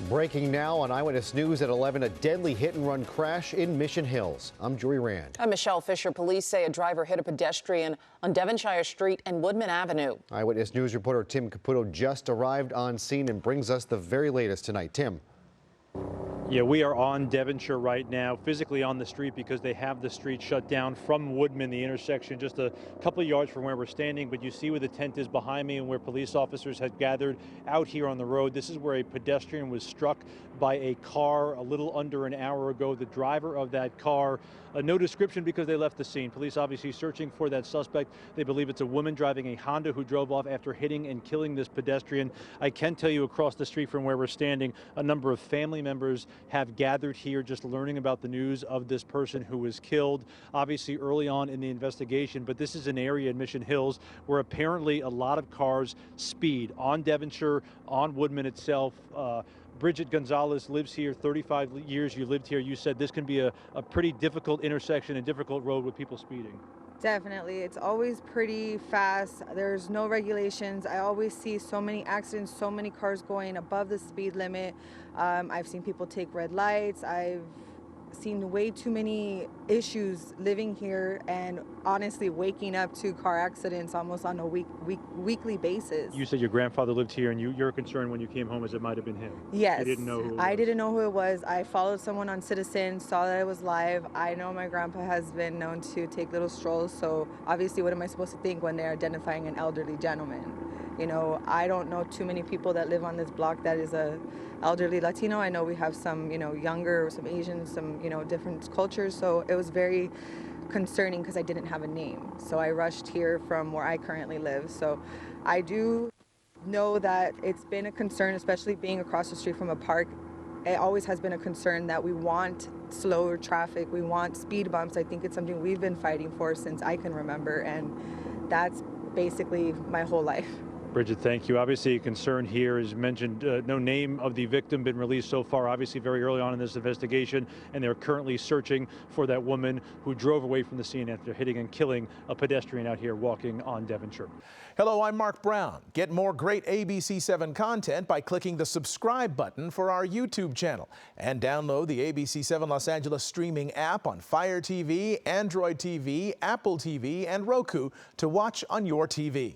Breaking now on Eyewitness News at 11, a deadly hit-and-run crash in Mission Hills. I'm Jory Rand. I'm Michelle Fisher. Police say a driver hit a pedestrian on Devonshire Street and Woodman Avenue. Eyewitness News reporter Tim Caputo just arrived on scene and brings us the very latest tonight. Tim. Yeah, we are on Devonshire right now, physically on the street because they have the street shut down from Woodman, the intersection, just a couple of yards from where we're standing. But you see where the tent is behind me and where police officers had gathered out here on the road. This is where a pedestrian was struck by a car a little under an hour ago. The driver of that car, no description because they left the scene. Police obviously searching for that suspect. They believe it's a woman driving a Honda who drove off after hitting and killing this pedestrian. I can tell you across the street from where we're standing, a number of family members have gathered here just learning about the news of this person who was killed, obviously early on in the investigation. But this is an area in Mission Hills where apparently a lot of cars speed on Devonshire, on Woodman itself. Bridget Gonzalez lives here, 35 years you lived here. You said this can be a pretty difficult intersection and difficult road with people speeding. Definitely. It's always pretty fast. There's no regulations. I always see so many accidents, so many cars going above the speed limit. I've seen people take red lights. I've seen way too many issues living here and honestly waking up to car accidents almost on a weekly basis. You said your grandfather lived here and you're concerned when you came home as it might have been him. Yes. You didn't know who it was. I didn't know who it was. I followed someone on Citizen, saw that it was live. I know my grandpa has been known to take little strolls, so obviously what am I supposed to think when they're identifying an elderly gentleman? You know, I don't know too many people that live on this block that is a elderly Latino. I know we have some, younger, some Asian, some, different cultures. So it was very concerning because I didn't have a name. So I rushed here from where I currently live. So I do know that it's been a concern, especially being across the street from a park. It always has been a concern that we want slower traffic. We want speed bumps. I think it's something we've been fighting for since I can remember. And that's basically my whole life. Bridget, thank you. Obviously, a concern here is mentioned. No name of the victim been released so far, obviously very early on in this investigation, and they're currently searching for that woman who drove away from the scene after hitting and killing a pedestrian out here walking on Devonshire. Hello, I'm Mark Brown. Get more great ABC7 content by clicking the subscribe button for our YouTube channel and download the ABC7 Los Angeles streaming app on Fire TV, Android TV, Apple TV, and Roku to watch on your TV.